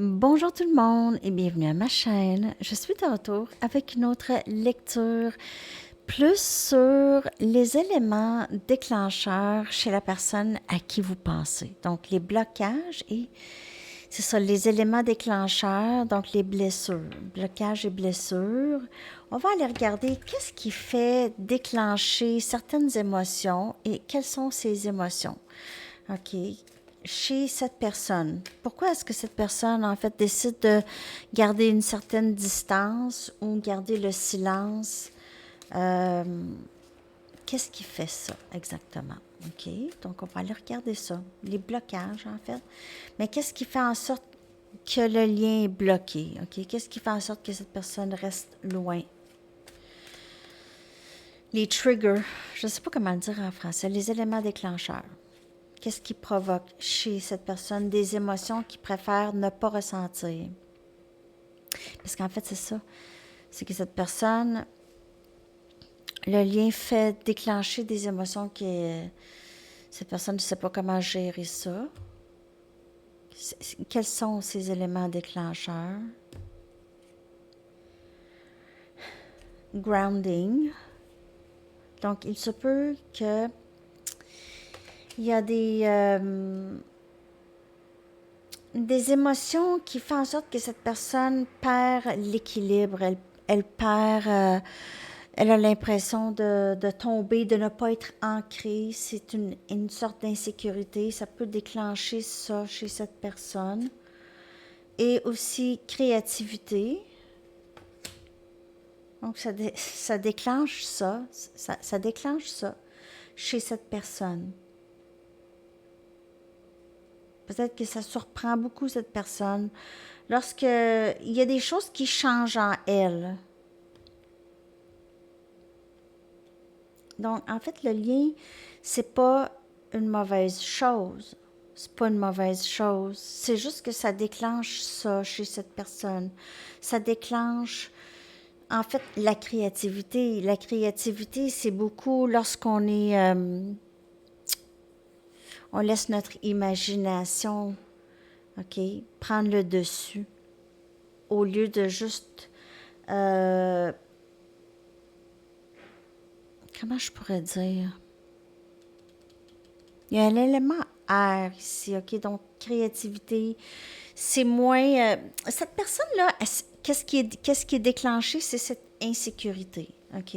Bonjour tout le monde et bienvenue à ma chaîne. Je suis de retour avec une autre lecture plus sur les éléments déclencheurs chez la personne à qui vous pensez. Donc les blocages et c'est ça, les éléments déclencheurs, donc les blessures, blocages et blessures. On va aller regarder qu'est-ce qui fait déclencher certaines émotions et quelles sont ces émotions. OK. Chez cette personne, pourquoi est-ce que cette personne, en fait, décide de garder une certaine distance ou garder le silence? Euh, Qu'est-ce qui fait ça exactement? OK. Donc, on va aller regarder ça. Les blocages, en fait. Mais qu'est-ce qui fait en sorte que le lien est bloqué? OK. Qu'est-ce qui fait en sorte que cette personne reste loin? Les triggers, je ne sais pas comment le dire en français, les éléments déclencheurs. Qu'est-ce qui provoque chez cette personne des émotions qu'il préfère ne pas ressentir? Parce qu'en fait, c'est ça. C'est que cette personne, le lien fait déclencher des émotions que cette personne ne sait pas comment gérer ça. Quels sont ces éléments déclencheurs? Grounding. Donc, il se peut que il y a des émotions qui font en sorte que cette personne perd l'équilibre, elle perd, elle a l'impression de tomber, de ne pas être ancrée. C'est une sorte d'insécurité. Ça peut déclencher ça chez cette personne. Et aussi créativité. Donc, ça déclenche ça déclenche ça chez cette personne. Peut-être que ça surprend beaucoup cette personne lorsque il y a des choses qui changent en elle. Donc, en fait, le lien, c'est pas une mauvaise chose. C'est pas une mauvaise chose. C'est juste que ça déclenche ça chez cette personne. Ça déclenche, en fait, la créativité. La créativité, c'est beaucoup lorsqu'on est, on laisse notre imagination, OK, prendre le dessus au lieu de juste, euh, comment je pourrais dire? Il y a un élément air ici, OK? Donc, créativité, c'est moins... cette personne-là, qu'est-ce qui est déclenché? C'est cette insécurité, OK?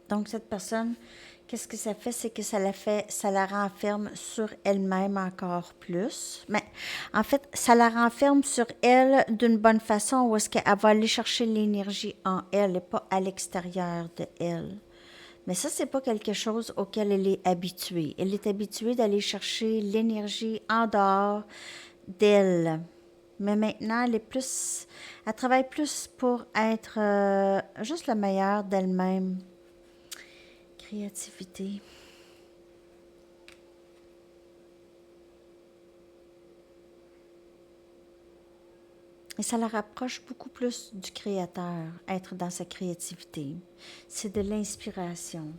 Donc, cette personne, qu'est-ce que ça fait? C'est que ça la renferme sur elle-même encore plus. Mais en fait, ça la renferme sur elle d'une bonne façon où est-ce qu'elle va aller chercher l'énergie en elle et pas à l'extérieur de elle. Mais ça, c'est pas quelque chose auquel elle est habituée. Elle est habituée d'aller chercher l'énergie en dehors d'elle. Mais maintenant, elle travaille plus pour être juste le meilleur d'elle-même. Créativité. Et ça la rapproche beaucoup plus du créateur, être dans sa créativité. C'est de l'inspiration.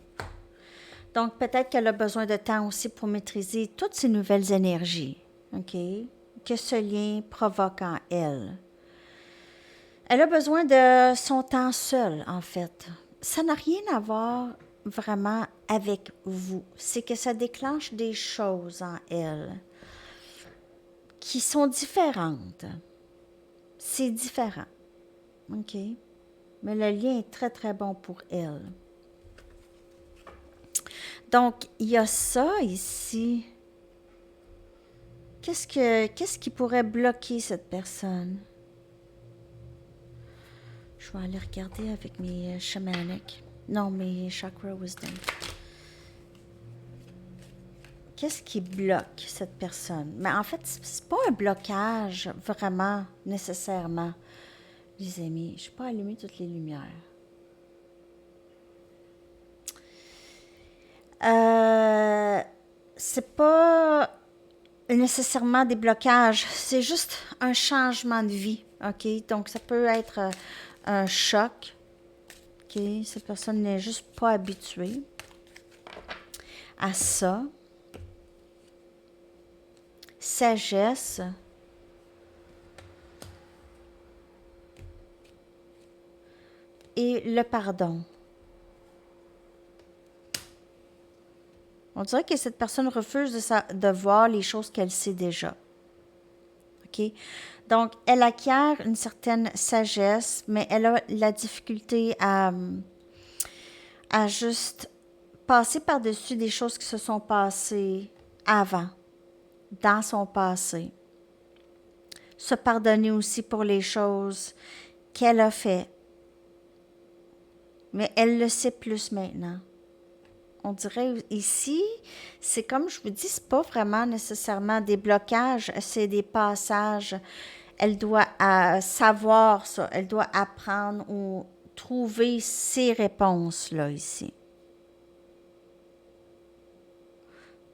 Donc, peut-être qu'elle a besoin de temps aussi pour maîtriser toutes ces nouvelles énergies, OK, que ce lien provoque en elle. Elle a besoin de son temps seul, en fait. Ça n'a rien à voir vraiment avec vous. C'est que ça déclenche des choses en elle qui sont différentes. C'est différent, OK? Mais le lien est très, très bon pour elle. Donc, il y a ça ici. Qu'est-ce qui pourrait bloquer cette personne? Je vais aller regarder avec mes shamanic. Non, mes chakra wisdom. Qu'est-ce qui bloque cette personne? Mais en fait, c'est pas un blocage vraiment nécessairement, les amis. Je n'ai pas allumé toutes les lumières. C'est pas nécessairement des blocages, c'est juste un changement de vie, OK? Donc, ça peut être un choc OK? Cette personne n'est juste pas habituée à ça. Sagesse. Et le pardon. On dirait que cette personne refuse de voir les choses qu'elle sait déjà. OK? Donc, elle acquiert une certaine sagesse, mais elle a la difficulté à juste passer par-dessus des choses qui se sont passées avant, dans son passé. Se pardonner aussi pour les choses qu'elle a fait. Mais elle le sait plus maintenant. On dirait ici, c'est comme je vous dis, c'est pas vraiment nécessairement des blocages, c'est des passages. Elle doit savoir ça, elle doit apprendre ou trouver ces réponses-là ici.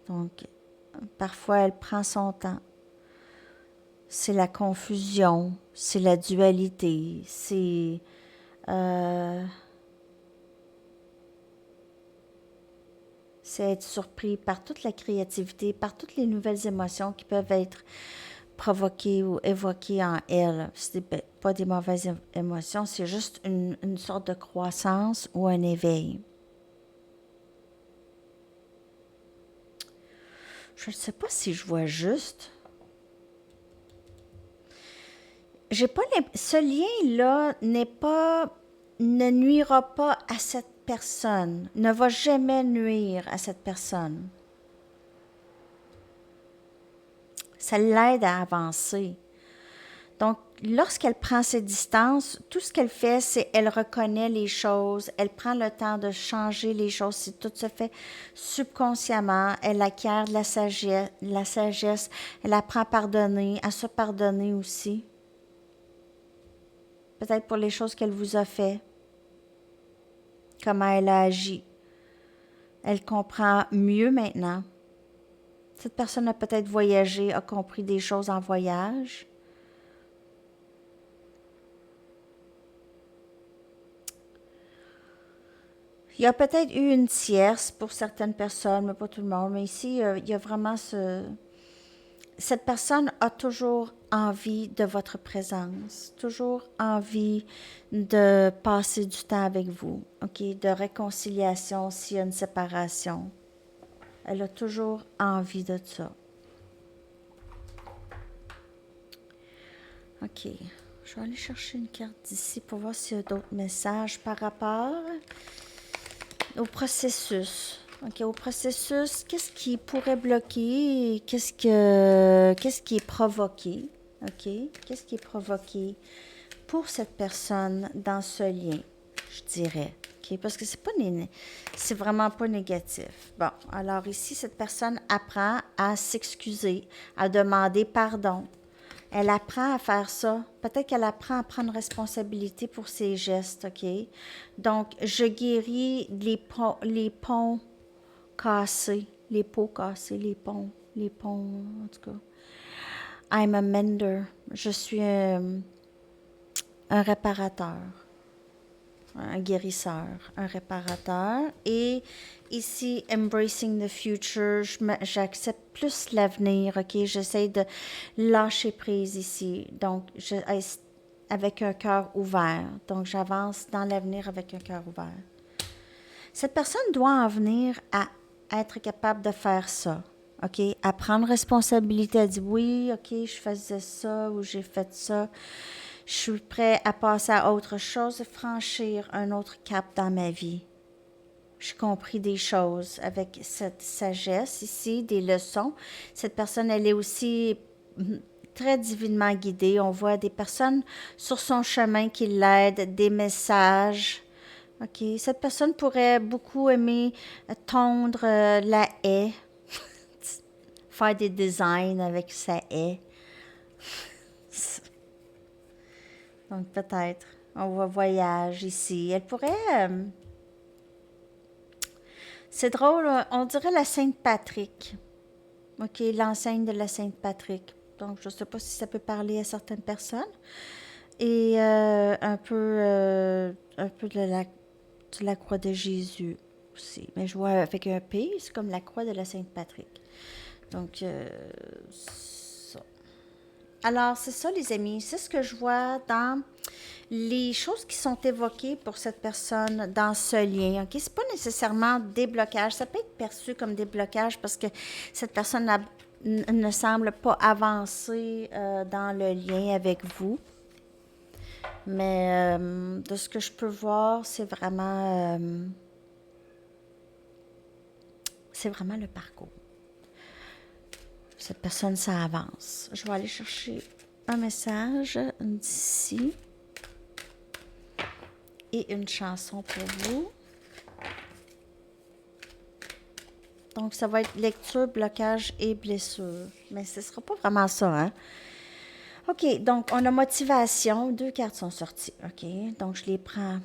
Donc, parfois, elle prend son temps. C'est la confusion, c'est la dualité, c'est être surpris par toute la créativité, par toutes les nouvelles émotions qui peuvent être provoquées ou évoquées en elle. Ce n'est pas des mauvaises émotions, c'est juste une sorte de croissance ou un éveil. Je ne sais pas si je vois juste. J'ai pas ce lien-là ne nuira pas à cette personne, ne va jamais nuire à cette personne. Ça l'aide à avancer. Donc, lorsqu'elle prend ses distances, tout ce qu'elle fait, c'est elle reconnaît les choses, elle prend le temps de changer les choses. Si tout se fait subconsciemment, elle acquiert de la sagesse, elle apprend à pardonner, à se pardonner aussi. Peut-être pour les choses qu'elle vous a fait, comment elle a agi. Elle comprend mieux maintenant. Cette personne a peut-être voyagé, a compris des choses en voyage. Il y a peut-être eu une tierce pour certaines personnes, mais pas tout le monde. Mais ici, il y a vraiment cette personne a toujours envie de votre présence, toujours envie de passer du temps avec vous, OK? De réconciliation s'il y a une séparation. Elle a toujours envie de ça. OK. Je vais aller chercher une carte d'ici pour voir s'il y a d'autres messages par rapport au processus. OK, au processus, qu'est-ce qui pourrait bloquer? Qu'est-ce qui est provoqué? OK? Qu'est-ce qui est provoqué pour cette personne dans ce lien, je dirais? OK? Parce que c'est vraiment pas négatif. Bon, alors ici, cette personne apprend à s'excuser, à demander pardon. Elle apprend à faire ça. Peut-être qu'elle apprend à prendre responsabilité pour ses gestes, OK? Donc, je guéris les ponts cassés, les pots cassés, les ponts, en tout cas. I'm a mender. Je suis un réparateur, un guérisseur, un réparateur. Et ici, embracing the future, j'accepte plus l'avenir, OK? J'essaie de lâcher prise ici. Donc, avec un cœur ouvert. Donc, j'avance dans l'avenir avec un cœur ouvert. Cette personne doit en venir à être capable de faire ça. OK? À prendre responsabilité, à dire oui, OK, je faisais ça ou j'ai fait ça. Je suis prêt à passer à autre chose, franchir un autre cap dans ma vie. J'ai compris des choses avec cette sagesse ici, des leçons. Cette personne, elle est aussi très divinement guidée. On voit des personnes sur son chemin qui l'aident, des messages. OK. Cette personne pourrait beaucoup aimer tondre la haie, faire des designs avec sa haie. Donc, peut-être, on voit voyage ici. Elle pourrait... c'est drôle, on dirait la Sainte Patrick. OK, l'enseigne de la Sainte Patrick. Donc, je ne sais pas si ça peut parler à certaines personnes. Et un peu de la croix de Jésus aussi. Mais je vois avec un P, c'est comme la croix de la Sainte Patrick. Donc, ça. Alors, c'est ça, les amis. C'est ce que je vois dans les choses qui sont évoquées pour cette personne dans ce lien. OK? C'est pas nécessairement des blocages. Ça peut être perçu comme des blocages parce que cette personne ne semble pas avancer dans le lien avec vous. Mais de ce que je peux voir, c'est vraiment le parcours. Cette personne, ça avance. Je vais aller chercher un message d'ici et une chanson pour vous. Donc, ça va être lecture, blocage et blessure. Mais ce ne sera pas vraiment ça, hein? OK, donc on a motivation. 2 cartes sont sorties. OK, donc je les prends.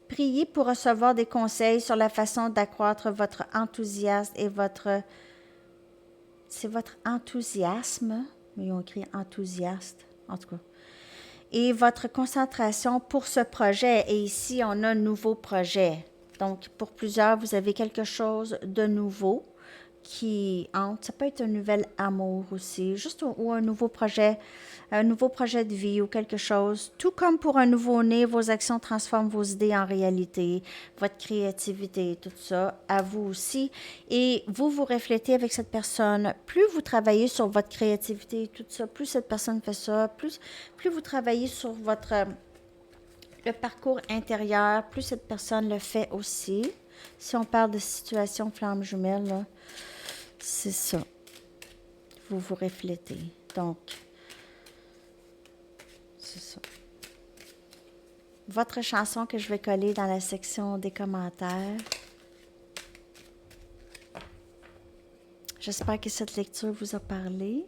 Priez pour recevoir des conseils sur la façon d'accroître votre enthousiasme et votre... C'est votre enthousiasme. Ils ont écrit enthousiaste, en tout cas. Et votre concentration pour ce projet. Et ici, on a un nouveau projet. Donc, pour plusieurs, vous avez quelque chose de nouveau qui entre. Ça peut être un nouvel amour aussi, juste ou un nouveau projet de vie ou quelque chose. Tout comme pour un nouveau-né, vos actions transforment vos idées en réalité, votre créativité, tout ça, à vous aussi. Et vous vous reflétez avec cette personne. Plus vous travaillez sur votre créativité, tout ça, plus cette personne fait ça, plus vous travaillez sur le parcours intérieur, plus cette personne le fait aussi. Si on parle de situation flamme jumelle, là, c'est ça. Vous vous reflétez. Donc, c'est ça. Votre chanson que je vais coller dans la section des commentaires. J'espère que cette lecture vous a parlé.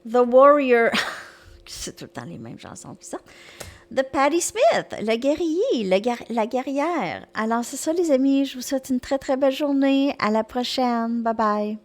The Warrior. C'est tout le temps les mêmes chansons qui sortent. De Patti Smith, le guerrier, la guerrière. Alors, c'est ça, les amis. Je vous souhaite une très, très belle journée. À la prochaine. Bye bye.